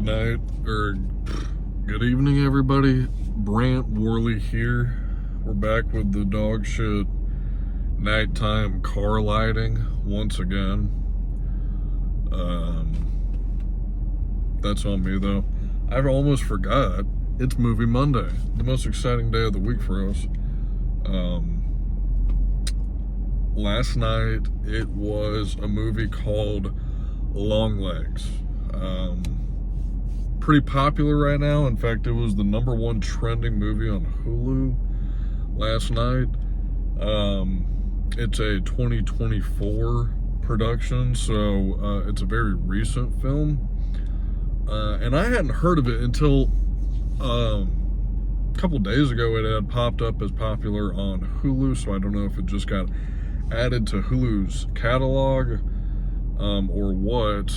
Good night, or good evening, everybody. Brant Worley here. We're back with the dog shit nighttime car lighting once again. That's on me though. I almost forgot. It's Movie Monday, the most exciting day of the week for us. Last night it was a movie called LongLegs. Pretty popular right now. In fact, it was the #1 trending movie on Hulu last night. It's a 2024 production, so it's a very recent film. And I hadn't heard of it until a couple days ago. It had popped up as popular on Hulu, so I don't know if it just got added to Hulu's catalog or what,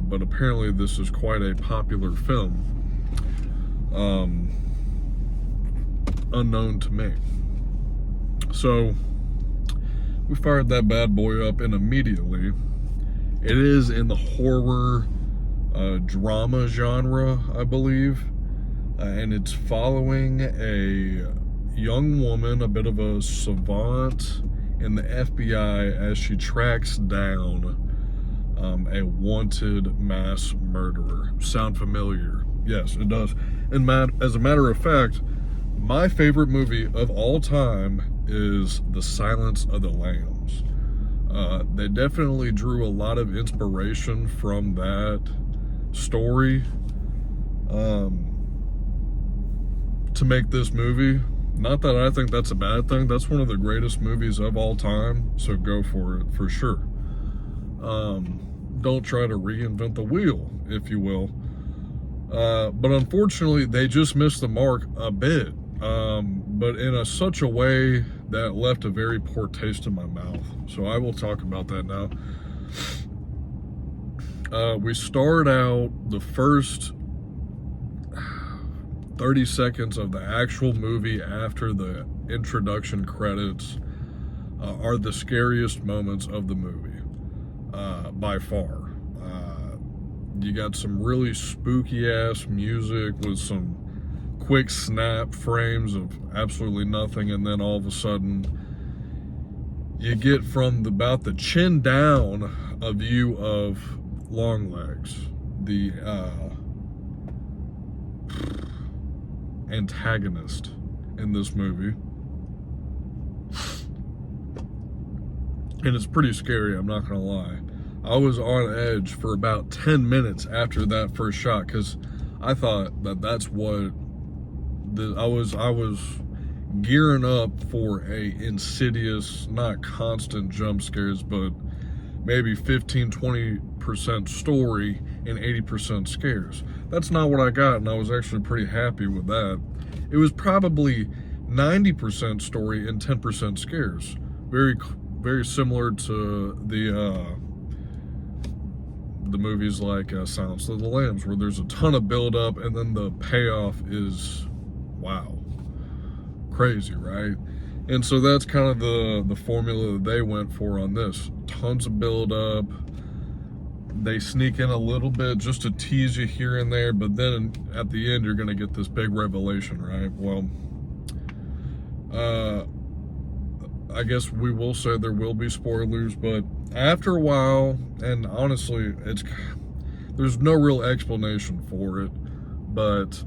but apparently this is quite a popular film, unknown to me. So we fired that bad boy up, and immediately it is in the horror drama genre, I believe, and it's following a young woman, a bit of a savant in the FBI, as she tracks down a wanted mass murderer. Sound familiar? Yes, it does. And as a matter of fact, my favorite movie of all time is The Silence of the Lambs. They definitely drew a lot of inspiration from that story to make this movie. Not that I think that's a bad thing. That's one of the greatest movies of all time, so go for it, for sure. Don't try to reinvent the wheel, if you will. But unfortunately, they just missed the mark a bit, but in such a way that left a very poor taste in my mouth. So I will talk about that now. We start out, the first 30 seconds of the actual movie after the introduction credits are the scariest moments of the movie, by far. You got some really spooky ass music with some quick snap frames of absolutely nothing, and then all of a sudden you get from about the chin down a view of LongLegs, the antagonist in this movie. And it's pretty scary, I'm not gonna lie. I was on edge for about 10 minutes after that first shot, because I thought that that's what I was gearing up for a insidious, not constant jump scares, but maybe 15-20% story and 80% scares. That's not what I got, and I was actually pretty happy with that. It was probably 90% story and 10% scares. Very, very similar to the movies like Silence of the Lambs, where there's a ton of build-up and then the payoff is, wow, crazy, right? And so that's kind of the formula that they went for on this. Tons of build-up. They sneak in a little bit just to tease you here and there, but then at the end you're going to get this big revelation, right? Well, I guess we will say there will be spoilers, but after a while, and honestly, there's no real explanation for it, but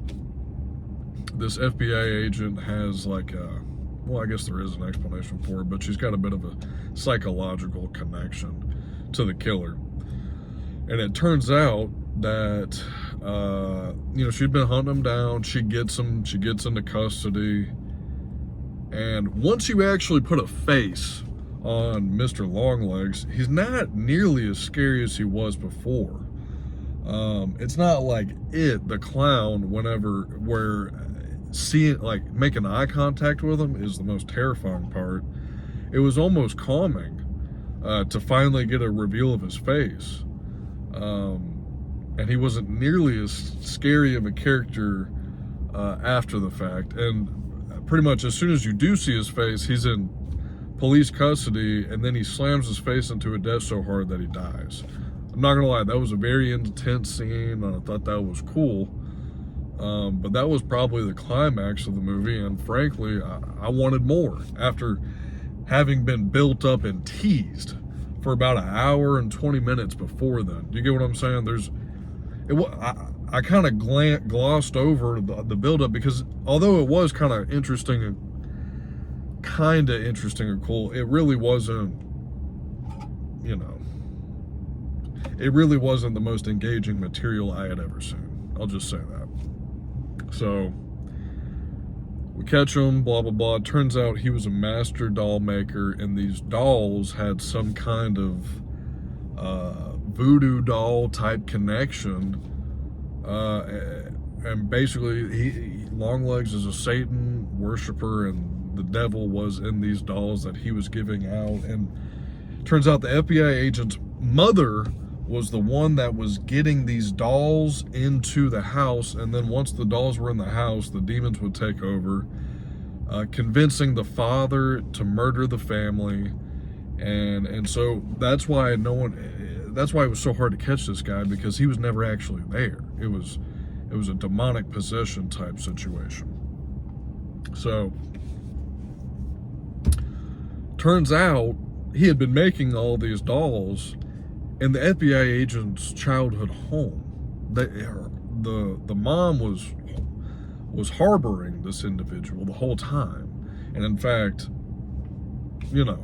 this FBI agent has like well, I guess there is an explanation for it, but she's got a bit of a psychological connection to the killer. And it turns out that, she'd been hunting him down. She gets into custody. And once you actually put a face on Mr. Longlegs, he's not nearly as scary as he was before. It's not like It, the clown, where seeing, like, making eye contact with him is the most terrifying part. It was almost calming to finally get a reveal of his face. And he wasn't nearly as scary of a character after the fact. And pretty much as soon as you do see his face, he's in police custody, and then he slams his face into a desk so hard that he dies. I'm not gonna lie, that was a very intense scene, and I thought that was cool. But that was probably the climax of the movie, and frankly, I wanted more after having been built up and teased for about an hour and 20 minutes before then. Do you get what I'm saying? I kind of glossed over the build-up because although it was kind of interesting and cool, it really wasn't, it really wasn't the most engaging material I had ever seen. I'll just say that. So we catch him, blah, blah, blah. Turns out he was a master doll maker, and these dolls had some kind of voodoo doll type connection. And basically, LongLegs is a Satan worshiper, and the devil was in these dolls that he was giving out. And turns out the FBI agent's mother was the one that was getting these dolls into the house, and then once the dolls were in the house, the demons would take over, convincing the father to murder the family, and so that's why it was so hard to catch this guy, because he was never actually there. It was a demonic possession type situation. So turns out he had been making all these dolls in the FBI agent's childhood home. The mom was harboring this individual the whole time, and in fact, the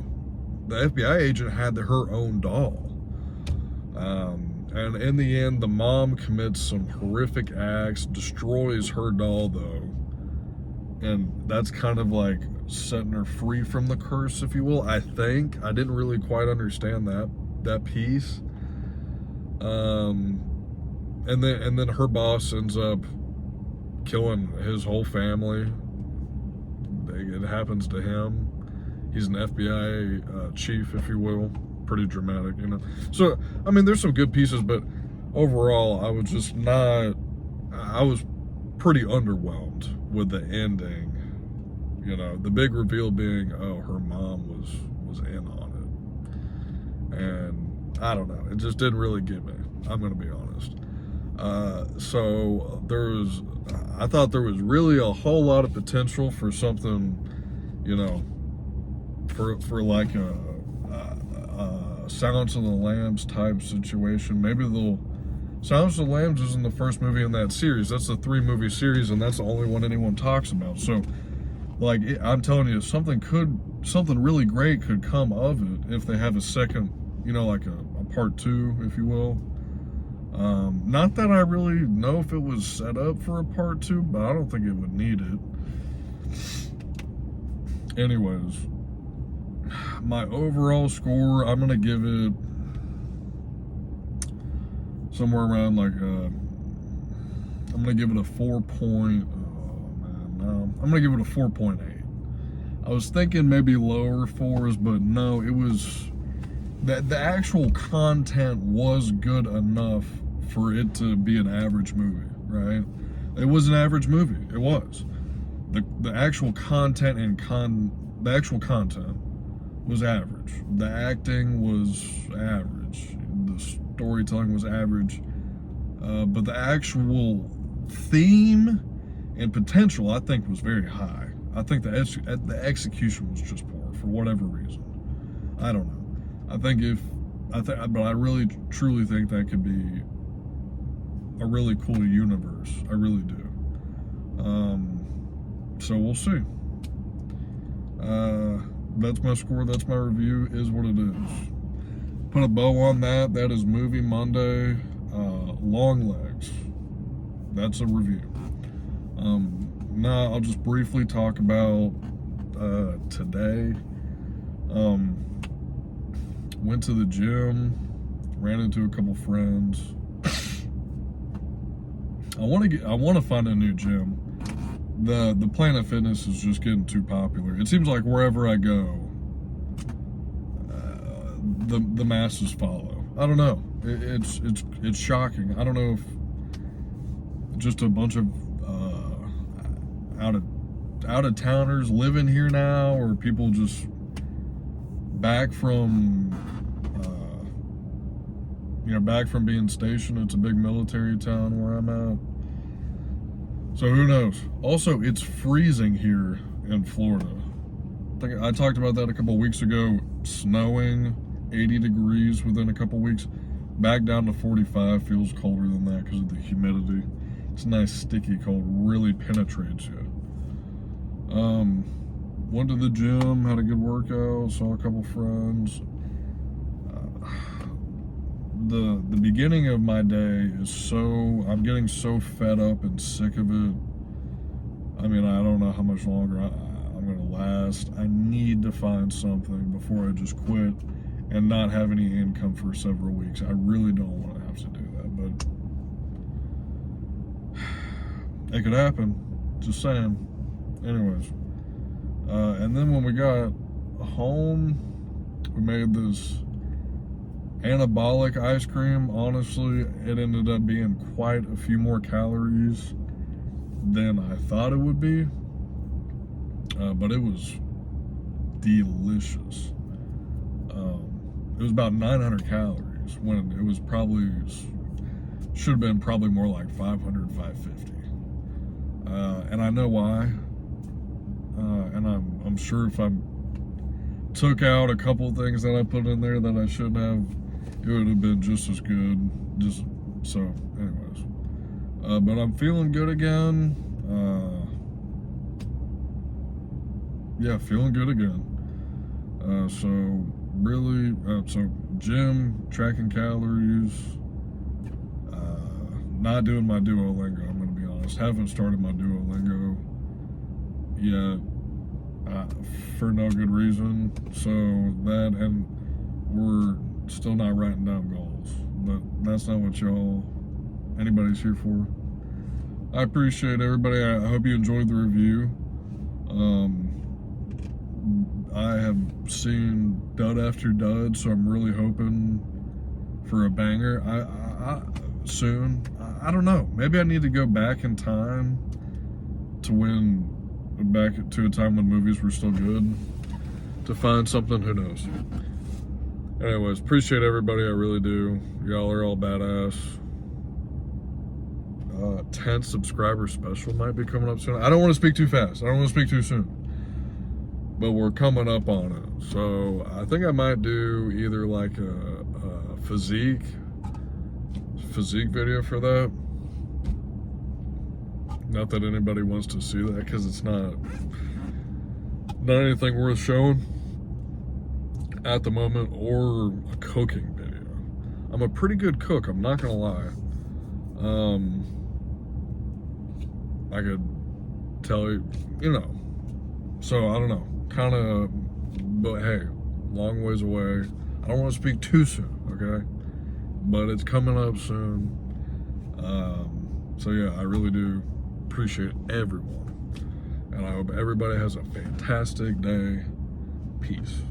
FBI agent had her own doll. And in the end, the mom commits some horrific acts, destroys her doll though, and that's kind of like setting her free from the curse, if you will. I think I didn't really quite understand that piece. And then her boss ends up killing his whole family. It happens to him. He's an FBI chief, if you will. Pretty dramatic, So, I mean, there's some good pieces, but overall, I was pretty underwhelmed with the ending. The big reveal being, her mom was in on it. And I don't know, it just didn't really get me. I'm going to be honest. So I thought there was really a whole lot of potential for something, for like a Silence of the Lambs type situation. Maybe Silence of the Lambs isn't the first movie in that series. That's a 3-movie series, and that's the only one anyone talks about. So, I'm telling you, something really great could come of it if they have a second, like a part 2, if you will. Not that I really know if it was set up for a part 2, but I don't think it would need it. Anyways, my overall score, I'm gonna give it somewhere around I'm gonna give it a 4.8. I was thinking maybe lower 4s, but no, it was that the actual content was good enough for it to be an average movie, right? It was an average movie. It was. The actual content the actual content was average. The acting was average. The storytelling was average. But the actual theme and potential, I think, was very high. I think the execution was just poor for whatever reason. I don't know. But I really truly think that could be a really cool universe. I really do. So we'll see. That's my score. That's my review. Is what it is. Put a bow on that. That is Movie Monday. LongLegs. That's a review. Now I'll just briefly talk about today. Went to the gym. Ran into a couple friends. I want to find a new gym. The Planet Fitness is just getting too popular. It seems like wherever I go, the masses follow. I don't know. It's shocking. I don't know if just a bunch of out of towners living here now, or people just back from back from being stationed. It's a big military town where I'm at. So who knows? Also, it's freezing here in Florida. I talked about that a couple weeks ago. Snowing, 80 degrees within a couple weeks. Back down to 45 feels colder than that because of the humidity. It's a nice sticky cold, really penetrates you. Went to the gym, had a good workout, saw a couple friends. The beginning of my day is I'm getting so fed up and sick of it. I mean, I don't know how much longer I'm gonna last. I need to find something before I just quit and not have any income for several weeks. I really don't want to have to do that, but it could happen. Just saying. Anyways, and then when we got home, we made this anabolic ice cream. Honestly, it ended up being quite a few more calories than I thought it would be, but it was delicious. It was about 900 calories when it was should have been probably more like 500, 550. And I know why. And I'm sure if I took out a couple of things that I put in there that I shouldn't have, it would have been just as good. Anyways. But I'm feeling good again. Yeah, feeling good again. So gym, tracking calories, not doing my Duolingo, I'm going to be honest. Haven't started my Duolingo yet, for no good reason. So that, and we're still not writing down goals, but that's not what anybody's here for. I appreciate everybody. I hope you enjoyed the review. I have seen dud after dud, so I'm really hoping for a banger. Soon. I don't know. Maybe I need to go back in time back to a time when movies were still good to find something. Who knows? Anyways, appreciate everybody. I really do. Y'all are all badass. 10th subscriber special might be coming up soon. I don't want to speak too fast. I don't want to speak too soon. But we're coming up on it. So I think I might do either like a physique video for that. Not that anybody wants to see that because it's not anything worth showing at the moment, or a cooking video. I'm a pretty good cook, I'm not gonna lie. I could tell you, so I don't know, kind of, but hey, long ways away. I don't want to speak too soon, okay? But it's coming up soon. So yeah, I really do appreciate everyone. And I hope everybody has a fantastic day. Peace.